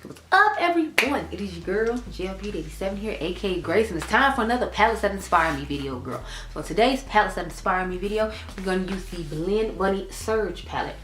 What's up, everyone? It is your girl, GELBEAUTY87 here, aka Grace, and it's time for another palettes that inspire me video, girl. So today's palettes that inspire me video, we're going to use the Blend Bunny Surge palette.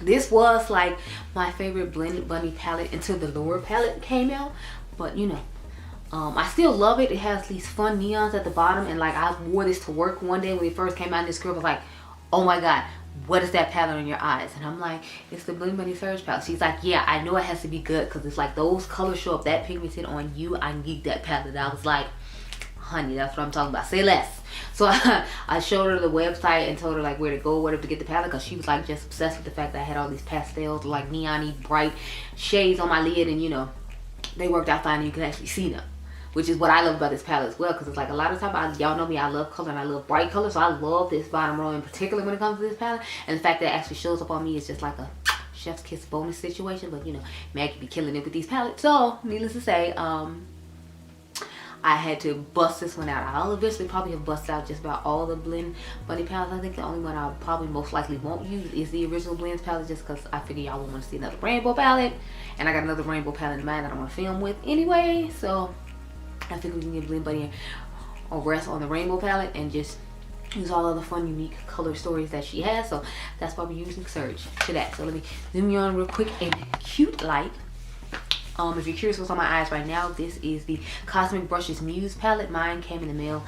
This was like my favorite Blend Bunny palette until the Lower palette came out, but you know, I still love it. It has these fun neons at the bottom, and like I wore this to work one day when it first came out, and this girl was like, oh my god, what is that palette on your eyes? And I'm like, it's the Blend Bunny Surge palette. She's like, yeah, I know it has to be good because it's like those colors show up that pigmented on you. I need that palette. I was like, honey, that's what I'm talking about. Say less. So I showed her the website and told her like where to go, where to get the palette, because she was like just obsessed with the fact that I had all these pastels, like neon-y bright shades on my lid, and you know, they worked out fine and you can actually see them. Which is what I love about this palette as well, because it's like a lot of times, y'all know me, I love color and I love bright color, so I love this bottom row in particular when it comes to this palette. And the fact that it actually shows up on me is just like a chef's kiss bonus situation. But you know, Maggie be killing it with these palettes. So needless to say, I had to bust this one out. I'll eventually probably have busted out just about all the Blend Bunny palettes. I think the only one I probably most likely won't use is the original Blends palette, just because I figure y'all won't want to see another rainbow palette, and I got another rainbow palette in mind that I want to film with anyway. So I think we can get Blend Bunny or rest on the rainbow palette and just use all of the fun, unique color stories that she has. So that's why we're using Surge to that. So let me zoom you on real quick in cute light. If you're curious what's on my eyes right now, this is the Cosmic Brushes Muse palette. Mine came in the mail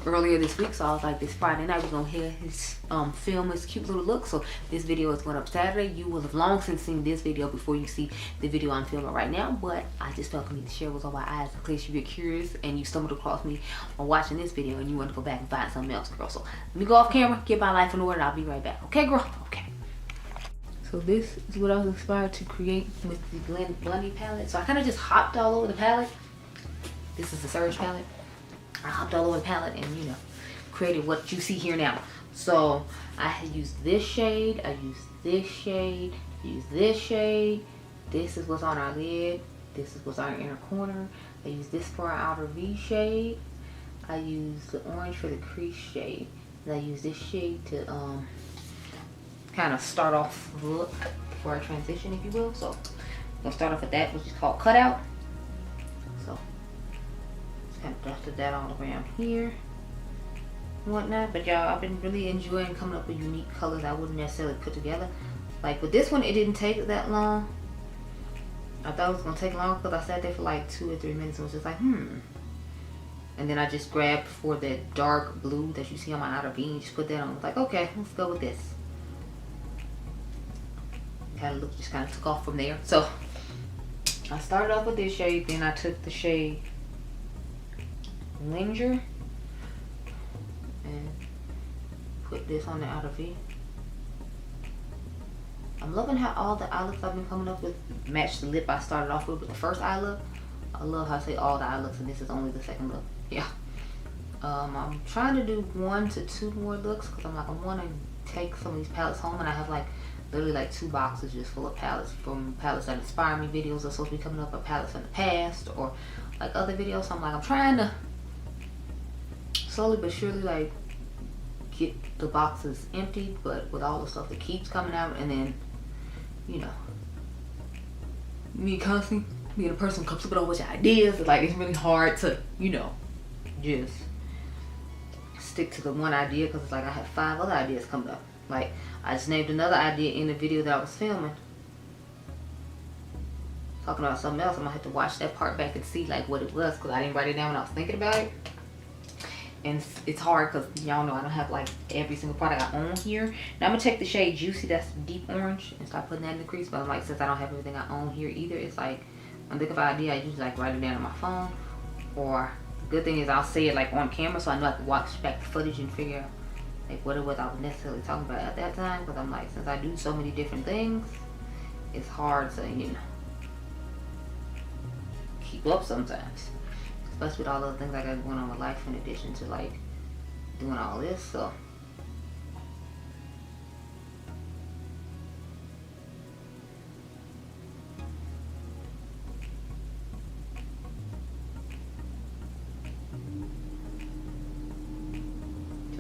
earlier this week, so I was like, this Friday night we're gonna hear his film his cute little look. So this video is going up Saturday. You will have long since seen this video before you see the video I'm filming right now, but I just felt the need to share what's on my eyes in case you get curious and you stumbled across me while watching this video and you want to go back and find something else, girl. So let me go off camera, get my life in order, and I'll be right back. Okay, girl? Okay. So this is what I was inspired to create with the Blend Bunny palette. So I kind of just hopped all over the palette. This is the Surge palette. I hopped all over the palette and, you know, created what you see here now. So I had used this shade, I used this shade, used this shade. This is what's on our lid. This is what's on our inner corner. I used this for our outer V shade. I used the orange for the crease shade. And I used this shade to kind of start off the look for our transition, if you will. So I'm gonna start off with that, which is called Cutout. So kind of dusted that all around here and whatnot. But y'all, I've been really enjoying coming up with unique colors I wouldn't necessarily put together. Like with this one, it didn't take that long. I thought it was gonna take long because I sat there for like 2 or 3 minutes and was just like, and then I just grabbed for that dark blue that you see on my outer V and just put that on. I was like, okay, let's go with this. Kind of look just kind of took off from there. So I started off with this shade, then I took the shade Linger and put this on the outer V. I'm loving how all the eye looks I've been coming up with match the lip I started off with the first eye look. I love how I say all the eye looks and this is only the second look. Yeah. I'm trying to do 1 to 2 more looks because I'm like, I want to take some of these palettes home, and I have like literally like 2 boxes just full of palettes from palettes that inspire me videos are supposed to be coming up, or palettes in the past, or like other videos. So I'm like, I'm trying to slowly but surely like get the boxes emptied, but with all the stuff that keeps coming out, and then you know, me constantly being a person who comes up with a bunch of ideas, like it's really hard to, you know, just stick to the one idea, because it's like I have 5 other ideas coming up. Like I just named another idea in the video that I was filming, talking about something else. I'm gonna have to watch that part back and see like what it was, because I didn't write it down when I was thinking about it. And it's hard because y'all know I don't have like every single product I own here. Now I'm gonna take the shade Juicy, that's deep orange, and start putting that in the crease. But I'm like, since I don't have everything I own here either, it's like when I think of an idea, I usually like write it down on my phone. Or the good thing is I'll say it like on camera, so I know I can watch back the footage and figure out like what it was I was necessarily talking about at that time. Because I'm like, since I do so many different things, it's hard to, you know, keep up sometimes. Especially with all the things I got going on with life in addition to like doing all this. So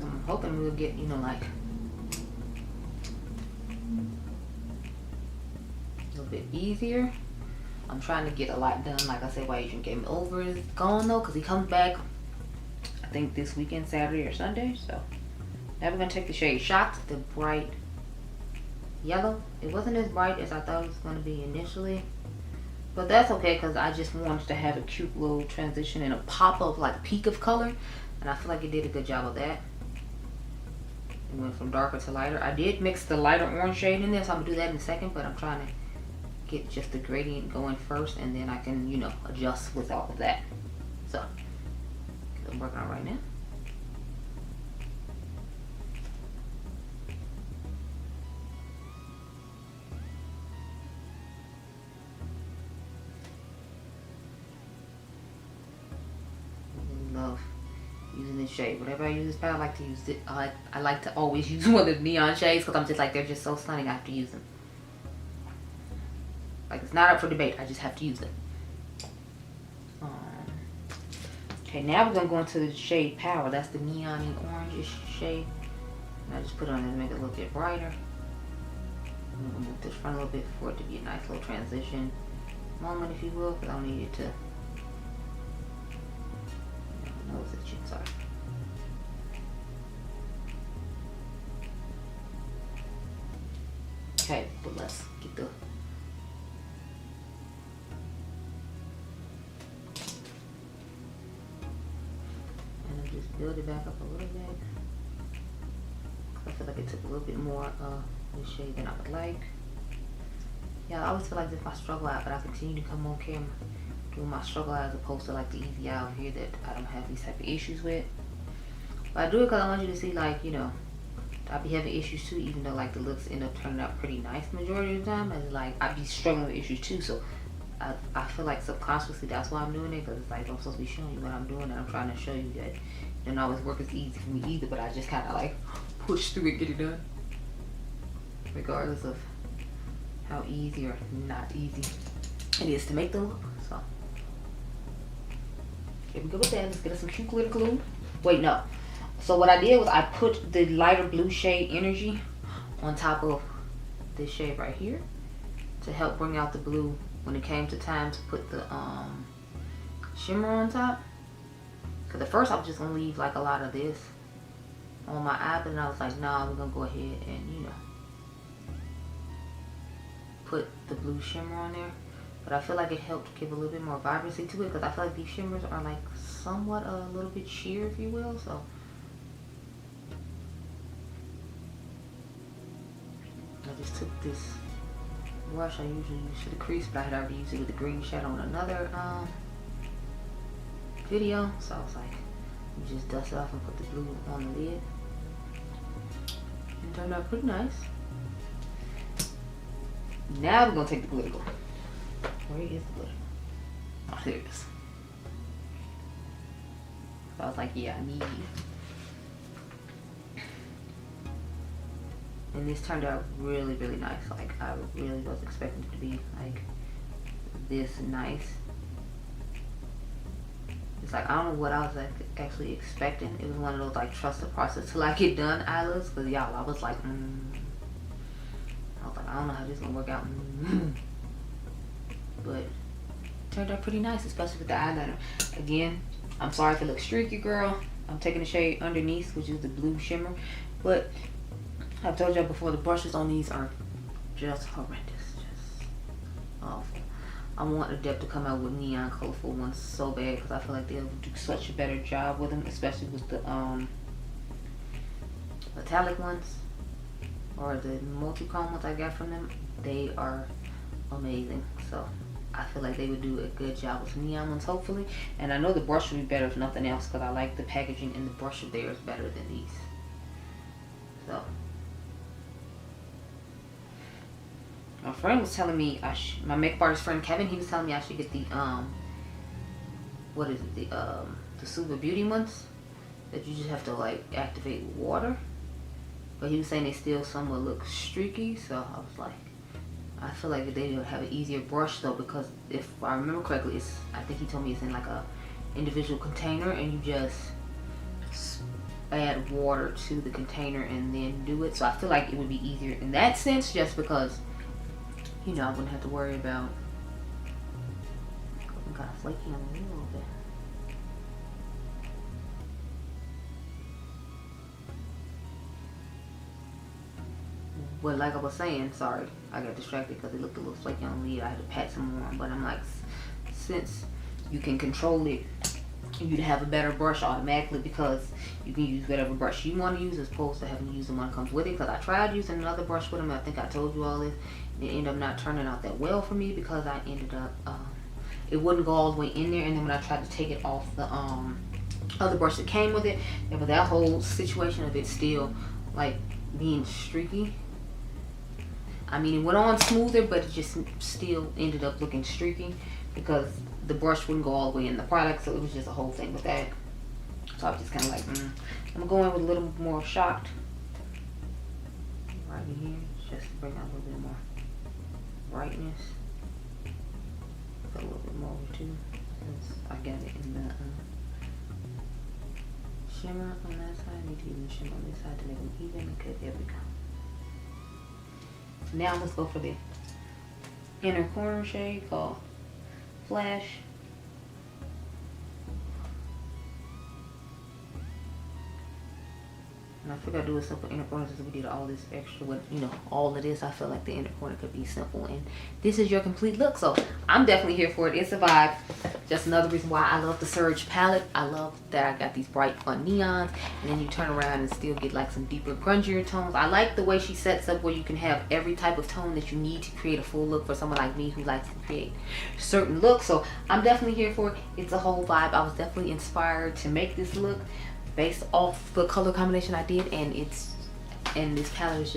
I'm hoping we'll get, you know, like a little bit easier. I'm trying to get a lot done. Like I said, while Adriangameover is gone though, because he comes back, I think this weekend, Saturday or Sunday. So now we're gonna take the shade Shocked, the bright yellow. It wasn't as bright as I thought it was gonna be initially, but that's okay because I just wanted to have a cute little transition and a pop of like peak of color, and I feel like it did a good job of that. It went from darker to lighter. I did mix the lighter orange shade in there, so I'm gonna do that in a second, but I'm trying to get just the gradient going first, and then I can, you know, adjust with all of that. So I'm working on right now. Love using this shade. Whatever I use this palette, I like to use it. I like to always use one of the neon shades because I'm just like, they're just so stunning. I have to use them. Like, it's not up for debate. I just have to use them. Okay, now we're gonna go into the shade Power. That's the neon orange shade. And I just put it on there to make it a little bit brighter. I'm gonna move this front a little bit for it to be a nice little transition moment, if you will, because I don't need it to. Nose itching, sorry. Okay, but let's get the. And then just build it back up a little bit. I feel like it took a little bit more of the shade than I would like. Yeah, I always feel like this is my struggle out, but I continue to come on camera doing my struggle as opposed to like the easy eye over here that I don't have these type of issues with. But I do it because I want you to see, like, you know, I be having issues too, even though like the looks end up turning out pretty nice majority of the time. And like I be struggling with issues too, so I feel like subconsciously that's why I'm doing it, because it's like I'm supposed to be showing you what I'm doing, and I'm trying to show you that it doesn't always work as easy for me either, but I just kind of like push through and get it done, regardless of how easy or not easy it is to make the look. So here we go with that. Let's get us some cute glitter glue. Wait, no. So what I did was I put the lighter blue shade Energy on top of this shade right here to help bring out the blue when it came to time to put the shimmer on top. Because at first I was just going to leave like a lot of this on my eye, but then I was like, nah, we're going to go ahead and, you know, put the blue shimmer on there. But I feel like it helped give a little bit more vibrancy to it, because I feel like these shimmers are like somewhat a little bit sheer, if you will. So I just took this brush I usually use for the crease, but I had already used it with the green shadow on another video. So I was like, you just dust it off and put the blue on the lid. And it turned out pretty nice. Now we're going to take the glitter glue. Where is the glitter? Oh, there it is. So I was like, yeah, I need you. And this turned out really, really nice. Like, I really was expecting it to be like this nice. It's like, I don't know what I was actually expecting. It was one of those like trust the process till I get done eyelids. Because y'all, I was like, I don't know how this is gonna work out. But it turned out pretty nice, especially with the eyeliner. Again, I'm sorry if it looks streaky, girl. I'm taking the shade Underneath, which is the blue shimmer. But I've told y'all before, the brushes on these are just horrendous. Just awful. I want Adept to come out with neon colorful ones so bad, because I feel like they'll do such a better job with them, especially with the metallic ones or the multi-chrome ones I got from them. They are amazing. So I feel like they would do a good job with neon ones, hopefully. And I know the brush will be better if nothing else, because I like the packaging and the brush of theirs better than these. So my friend was telling me, my makeup artist friend Kevin, he was telling me I should get the what is it, the Super Beauty ones that you just have to like activate with water. But he was saying they still somewhat look streaky, so I was like, I feel like they would have an easier brush though, because if I remember correctly, it's, I think he told me it's in like a individual container, and you just add water to the container and then do it. So I feel like it would be easier in that sense, just because, you know, I wouldn't have to worry about kind of flaky on me a little bit. But like I was saying, sorry, I got distracted because it looked a little flaky on the lid. I had to pat some more on, but I'm like, since you can control it, you'd have a better brush automatically because you can use whatever brush you want to use as opposed to having to use the one that comes with it. Because I tried using another brush with them. I think I told you all this. It ended up not turning out that well for me because I ended up, it wouldn't go all the way in there. And then when I tried to take it off the other brush that came with it, there was that whole situation of it still like being streaky. I mean, it went on smoother, but it just still ended up looking streaky because the brush wouldn't go all the way in the product. So it was just a whole thing with that. So I was just kind of like, I'm going with a little more shocked right in here, just to bring out a little bit more brightness. Put a little bit more too, since I got it in the shimmer on that side. I need to even shimmer on this side to make them even. Okay, there we go. Now let's go for the inner corner shade called Flash. And I figured I'd do a simple inner corner since we did all this extra with, you know, all of this. I feel like the inner corner could be simple. And this is your complete look. So I'm definitely here for it. It's a vibe. Just another reason why I love the Surge palette. I love that I got these bright fun neons. And then you turn around and still get like some deeper grungier tones. I like the way she sets up where you can have every type of tone that you need to create a full look for someone like me who likes to create certain looks. So I'm definitely here for it. It's a whole vibe. I was definitely inspired to make this look based off the color combination I did, and this palette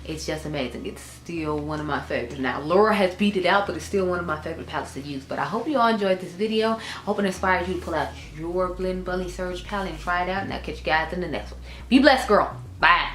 is just amazing. It's still one of my favorites. Now Laura has beat it out, but it's still one of my favorite palettes to use. But I hope you all enjoyed this video. Hope it inspired you to pull out your Blend Bunny Surge palette and try it out, and I'll catch you guys in the next one. Be blessed, girl. Bye.